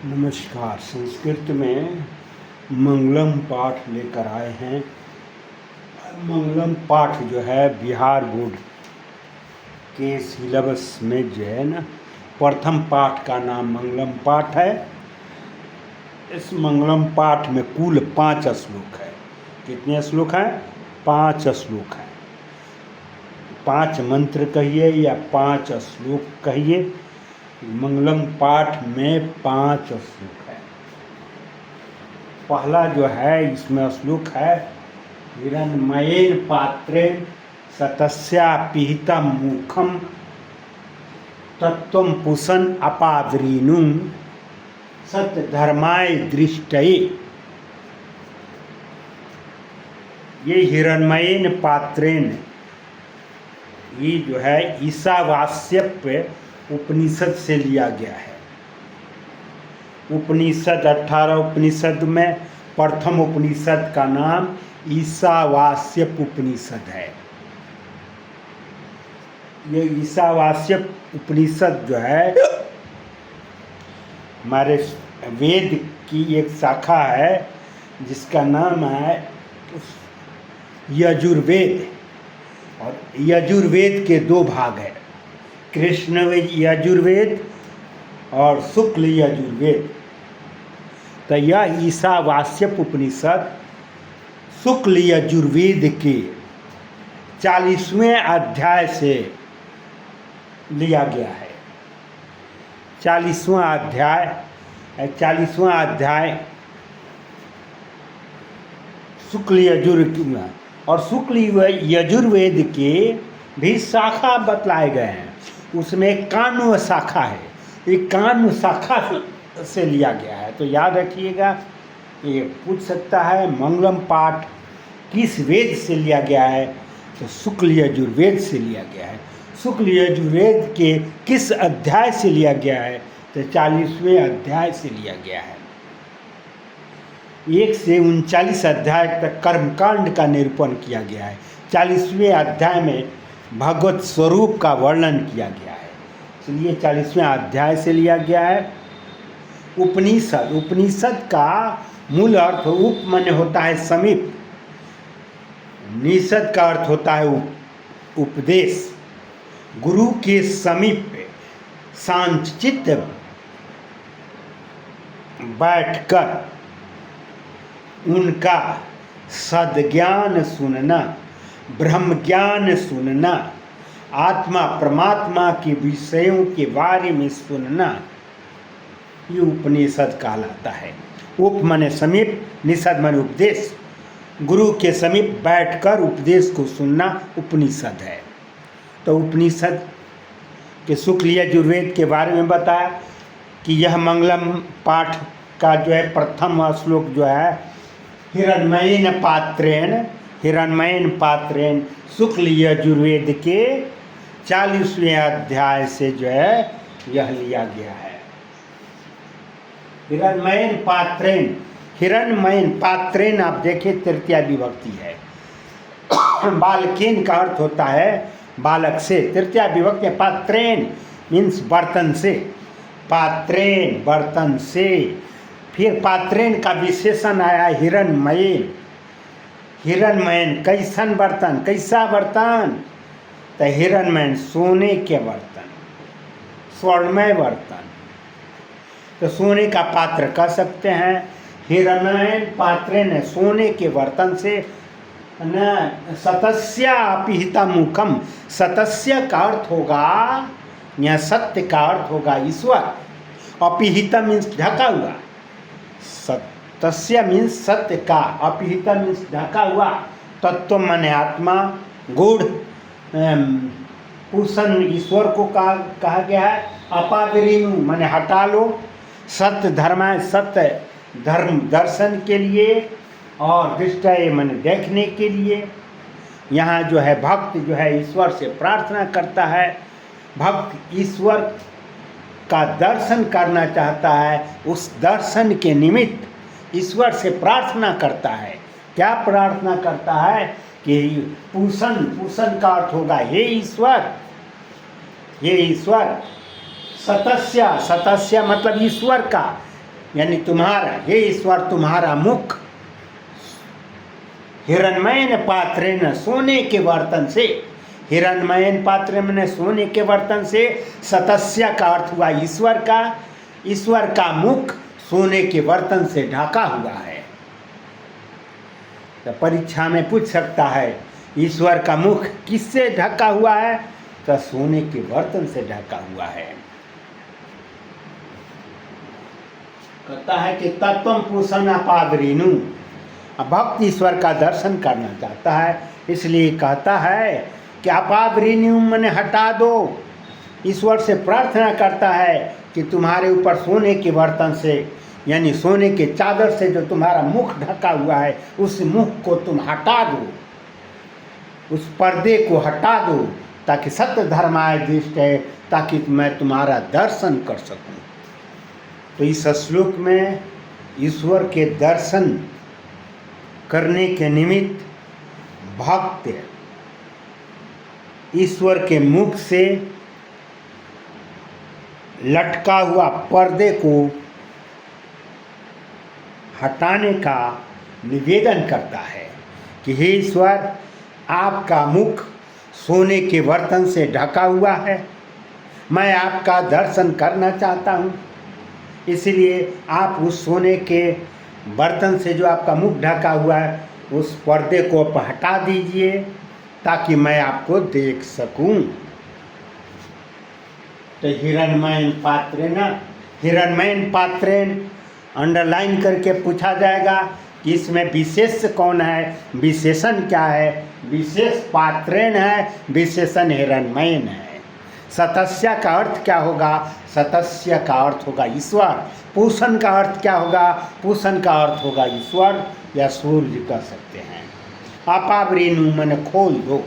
नमस्कार। संस्कृत में मंगलम पाठ लेकर आए हैं। मंगलम पाठ जो है बिहार बोर्ड के सिलेबस में जो है ना, प्रथम पाठ का नाम मंगलम पाठ है। इस मंगलम पाठ में कुल 5 श्लोक है। कितने श्लोक हैं? 5 श्लोक हैं। 5 मंत्र कहिए या 5 श्लोक कहिए, मंगलम पाठ में 5 श्लोक है। पहला जो है इसमें श्लोक है, हिरण्मयेन पात्रेण सतस्या पिहितं मुखम तत्त्वं पुषन् अपावृणु सत्यधर्माय दृष्टये। ये हिरण्मयेन पात्रेण, ये जो है ईशावास्यप उपनिषद से लिया गया है। उपनिषद 18 उपनिषद में प्रथम उपनिषद का नाम ईशावास्यप उपनिषद है। ये ईशावास्यप उपनिषद जो है हमारे वेद की एक शाखा है जिसका नाम है यजुर्वेद। और यजुर्वेद के 2 भाग हैं, कृष्ण यजुर्वेद और शुक्ल यजुर्वेद। तो यह ईशावास्यप उपनिषद शुक्ल यजुर्वेद के 40वें अध्याय से लिया गया है। 40वां अध्याय शुक्ल यजुर्वेद, और शुक्ल यजुर्वेद के भी शाखा बतलाए गए हैं। उसमें एक काण्व शाखा है, एक काण्व शाखा से लिया गया है। तो याद रखिएगा, ये पूछ सकता है मंगलम पाठ किस वेद से लिया गया है, तो शुक्ल यजुर्वेद से लिया गया है। शुक्ल यजुर्वेद के किस अध्याय से लिया गया है, तो 40वें अध्याय से लिया गया है। 1 से 39 अध्याय तक कर्मकांड का निरूपण किया गया है। 40वें अध्याय में भगवत स्वरूप का वर्णन किया गया है, इसलिए 40वें अध्याय से लिया गया है। उपनिषद का मूल अर्थ उप माने होता है समीप, निषद का अर्थ होता है उपदेश। गुरु के समीप शांतचित्त बैठकर उनका सद्ज्ञान सुनना, ब्रह्म ज्ञान सुनना, आत्मा परमात्मा के विषयों के बारे में सुनना, ये उपनिषद कहलाता है। उप माने समीप, निषद माने उपदेश। गुरु के समीप बैठकर उपदेश को सुनना उपनिषद है। तो उपनिषद के शुक्ल यजुर्वेद के बारे में बताया कि यह मंगलम पाठ का जो है प्रथम श्लोक जो है, हिरण्मयेन पात्रेण शुक्ल यजुर्वेद के 40वें अध्याय से जो है यह लिया गया है। हिरण्मयेन पात्रेण आप देखें तृतीया विभक्ति है। बालकेन का अर्थ होता है बालक से, तृतीया विभक्ति। पात्रेण मीन्स बर्तन से, पात्रेण बर्तन से। फिर पात्रेण का विशेषण आया हिरण्मयेन। हिरण्मयेन कैसन बर्तन, कैसा बर्तन, तो हिरण्मयेन सोने के बर्तन, स्वर्णमय बर्तन। तो सोने का पात्र कह सकते हैं। हिरण्मयेन पात्रेण, सोने के बर्तन से न सतस्य अपिहितं मुखम। सतस्य का अर्थ होगा, या सत्य का अर्थ होगा ईश्वर। अपिहित मीन्स ढका हुआ, सत्य मीन्स सत्य का, अपिहित मीन्स ढका हुआ। तत्व माने आत्मा, गुण पुरुषन ईश्वर को कहा गया है। अपावृणु माने हटा लो, सत्य धर्माय सत्य धर्म दर्शन के लिए, और दृष्टये माने देखने के लिए। यहाँ जो है भक्त जो है ईश्वर से प्रार्थना करता है। भक्त ईश्वर का दर्शन करना चाहता है, उस दर्शन के निमित्त ईश्वर से प्रार्थना करता है। क्या प्रार्थना करता है कि पूषण का अर्थ होगा हे ईश्वर, सतस्य, सतस्य मतलब ईश्वर का, यानी तुम्हारा, हे ईश्वर तुम्हारा मुख हिरण्मयन पात्रेण सोने के बर्तन से, हिरण्मयन पात्र में सोने के बर्तन से, सतस्य का अर्थ हुआ ईश्वर का, ईश्वर का मुख सोने के बर्तन से ढका हुआ है। तो परीक्षा में पूछ सकता है ईश्वर का मुख किससे ढका हुआ है, तो सोने के बर्तन से ढका हुआ है। कहता है कि तत्वम पुरुषं अपावृणु, भक्त ईश्वर का दर्शन करना चाहता है, इसलिए कहता है कि अपावृणु मने हटा दो। ईश्वर से प्रार्थना करता है कि तुम्हारे ऊपर सोने के बर्तन से, यानी सोने के चादर से जो तुम्हारा मुख ढका हुआ है, उस मुख को तुम हटा दो, उस पर्दे को हटा दो, ताकि सत्य धर्माय दृष्ट है, ताकि मैं तुम्हारा दर्शन कर सकूं। तो इस श्लोक में ईश्वर के दर्शन करने के निमित्त भक्त ईश्वर के मुख से लटका हुआ पर्दे को हटाने का निवेदन करता है कि हे ईश्वर, आपका मुख सोने के बर्तन से ढका हुआ है, मैं आपका दर्शन करना चाहता हूँ, इसलिए आप उस सोने के बर्तन से जो आपका मुख ढका हुआ है, उस पर्दे को आप हटा दीजिए, ताकि मैं आपको देख सकूं। तो हिरण्मयन पात्रेण, हिरण्मयन पात्रेण अंडरलाइन करके पूछा जाएगा कि इसमें विशेष कौन है, विशेषण क्या है। विशेष पात्रेण है, विशेषण हिरण्मयन है। सतस्य का अर्थ क्या होगा, सतस्य का अर्थ होगा ईश्वर। पूषण का अर्थ क्या होगा, पूषण का अर्थ होगा ईश्वर या सूर्य कह सकते हैं। अपावृणु मन खोल दो।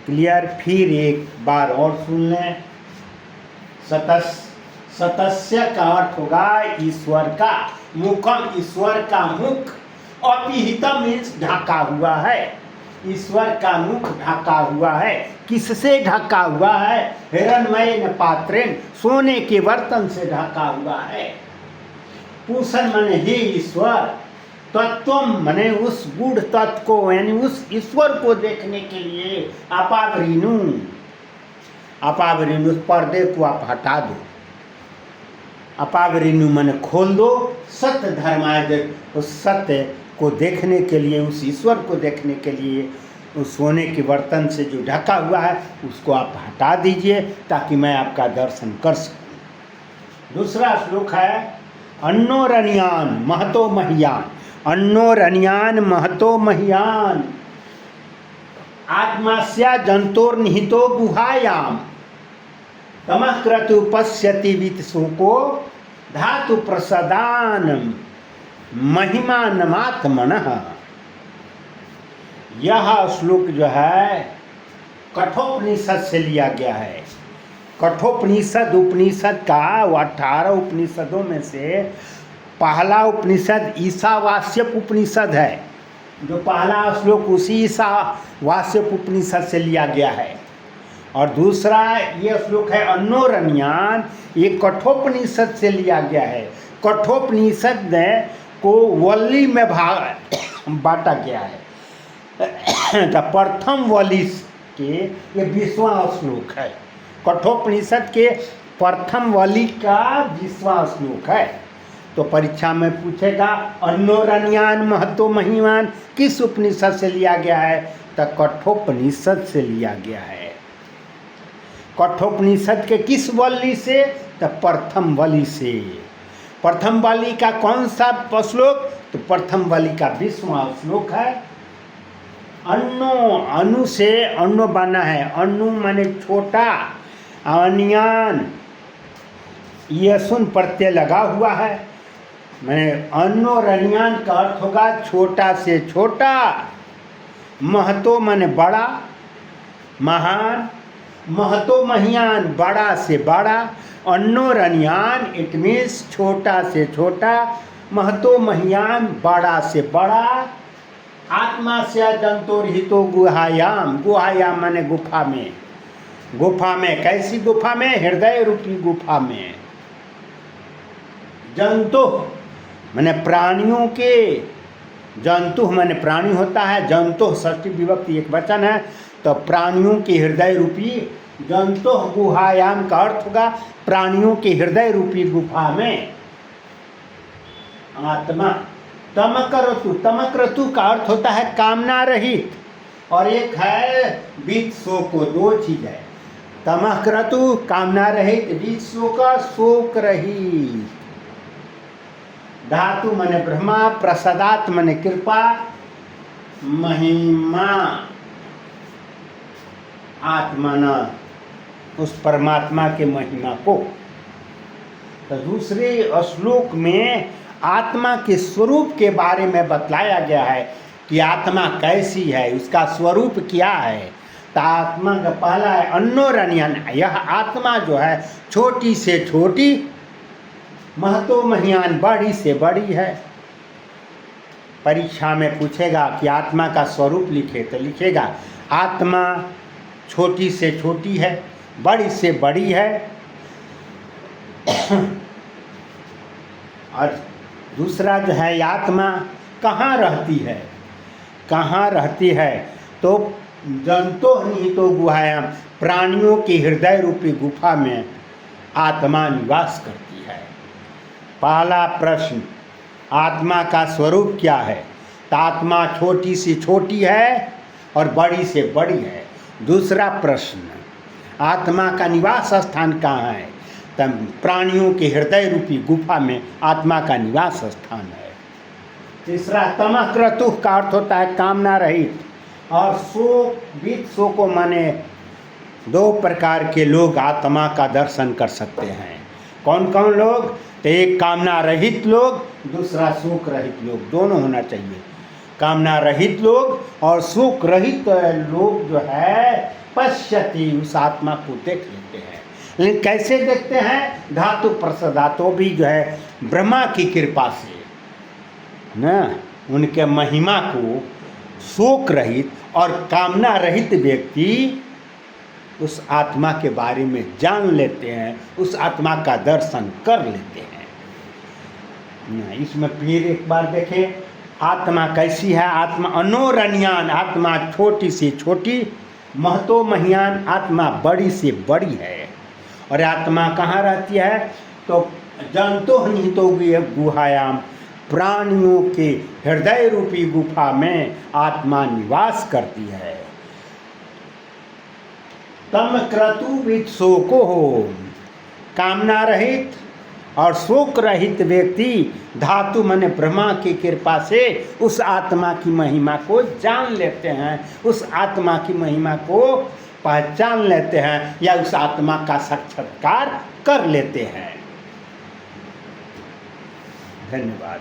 क्लियर, फिर एक बार और सुन लें। सतस्य का अर्थ होगा ईश्वर का, मुखम ईश्वर का मुख, अपिहितम मीन्स ढका हुआ है, ईश्वर का मुख ढका हुआ है। किससे ढका हुआ है, हिरण्मयन पात्रेण, सोने के बर्तन से ढका हुआ है। पूषण माने हे ईश्वर, तत्वम माने उस गूढ़ तत्व को, यानी उस ईश्वर को देखने के लिए अपावृणु, अपावृणु उस पर्दे को आप हटा दो। अपावृणु माने खोल दो, सत्य धर्माय, उस सत्य को देखने के लिए, उस ईश्वर को देखने के लिए उस सोने के बर्तन से जो ढका हुआ है उसको आप हटा दीजिए, ताकि मैं आपका दर्शन कर सकूं। दूसरा श्लोक है अन्नोरण्यान महतो मह्यान, अन्नोरण्यान महतो मह्यान, आत्मास्या जंतोर्निहितो गुहायाम, तमः क्रतु पश्यति वित्सुको धातु प्रसदान महिमानमात्मनः। यह श्लोक जो है कठोपनिषद से लिया गया है। कठोपनिषद उपनिषद का 18 उपनिषदों में से पहला उपनिषद ईशावास्यप उपनिषद है। जो पहला श्लोक उसी ईशावास्यप उपनिषद से लिया गया है, और दूसरा ये श्लोक है अन्नोरण्यान, ये कठोपनिषद से लिया गया है। कठोपनिषद को वल्ली में बांटा गया है। तो प्रथम वली के ये 20वां श्लोक है। कठोपनिषद के प्रथम वली का 20वां श्लोक है। तो परीक्षा में पूछेगा अन्नोरण्यान महतो महिमान किस उपनिषद से लिया गया है, तो कठोपनिषद से लिया गया है। कठोपनिषद के किस वली से, तो प्रथम वली से। प्रथम वली का कौन सा श्लोक, तो प्रथम वली का 20वां श्लोक है। अन्नो, अनु से अन्नो बना है, अनु माने छोटा, अन्यान ये सुन प्रत्यय लगा हुआ है, मैंने अन्नोरण्यान का अर्थ होगा छोटा से छोटा, महतो माने बड़ा, महान, महतो महियान बड़ा से बड़ा, अन्नोरण्यान इट मीन्स छोटा से छोटा, महतो महियान बड़ा से बड़ा, आत्मा से जंतुर्हितो गुहायाम, गुहायाम माने गुफा में, गुफा में कैसी गुफा में? हृदय रूपी गुफा में। जंतु माने प्राणियों के, जंतु माने प्राणी होता है, जंतु षष्ठी विभक्ति एक वचन है, तो प्राणियों के हृदय रूपी जंतु गुहायाम का अर्थ होगा प्राणियों के हृदय रूपी गुफा में आत्मा। तमक्रतु, तमक्रतु का अर्थ होता है कामना रहित, और एक है बीत शोको, दो चीज है। तमक्रतु कामना रहित, बीत शोका शोक रहित। धातु मने ब्रह्मा, प्रसादात मने कृपा, महिमा आत्मना, उस परमात्मा के महिमा को। तो दूसरे श्लोक में आत्मा के स्वरूप के बारे में बतलाया गया है कि आत्मा कैसी है, उसका स्वरूप क्या है। तो आत्मा का पहला है अन्नोरण्यन, यह आत्मा जो है छोटी से छोटी, महतो महियान बड़ी से बड़ी है। परीक्षा में पूछेगा कि आत्मा का स्वरूप लिखे, तो लिखेगा आत्मा छोटी से छोटी है, बड़ी से बड़ी है। और दूसरा जो है आत्मा कहाँ रहती है, कहाँ रहती है? तो जंतो निहितो गुहायाम, प्राणियों के हृदय रूपी गुफा में आत्मा निवास करती है। पहला प्रश्न, आत्मा का स्वरूप क्या है? तो आत्मा छोटी से छोटी है और बड़ी से बड़ी है। दूसरा प्रश्न, आत्मा का निवास स्थान कहाँ है? तब प्राणियों के हृदय रूपी गुफा में आत्मा का निवास स्थान है। तीसरा, तमः क्रतुः का अर्थ होता है कामना रहित, और शोक, बीत शोको माने दो प्रकार के लोग आत्मा का दर्शन कर सकते हैं। कौन कौन लोग? तो एक कामना रहित लोग, दूसरा शोक रहित लोग, दोनों होना चाहिए। कामना रहित लोग और शोक रहित लोग जो है पश्यति, उस आत्मा को देख लेते हैं। लेकिन कैसे देखते हैं? धातु प्रसादातो, भी जो है ब्रह्मा की कृपा से ना, उनके महिमा को शोक रहित और कामना रहित व्यक्ति उस आत्मा के बारे में जान लेते हैं, उस आत्मा का दर्शन कर लेते हैं ना। इसमें फिर एक बार देखें आत्मा कैसी है। आत्मा अनोरण्यान, आत्मा छोटी से छोटी, महतो महियान, आत्मा बड़ी से बड़ी है। और आत्मा कहाँ रहती है? तो जंतो निहितो गुहायाम, प्राणियों के हृदय रूपी गुफा में आत्मा निवास करती है। तम क्रतु शोको हो, कामना रहित और शोक रहित व्यक्ति धातु माने ब्रह्मा की कृपा से उस आत्मा की महिमा को जान लेते हैं, उस आत्मा की महिमा को पहचान लेते हैं, या उस आत्मा का साक्षात्कार कर लेते हैं। धन्यवाद।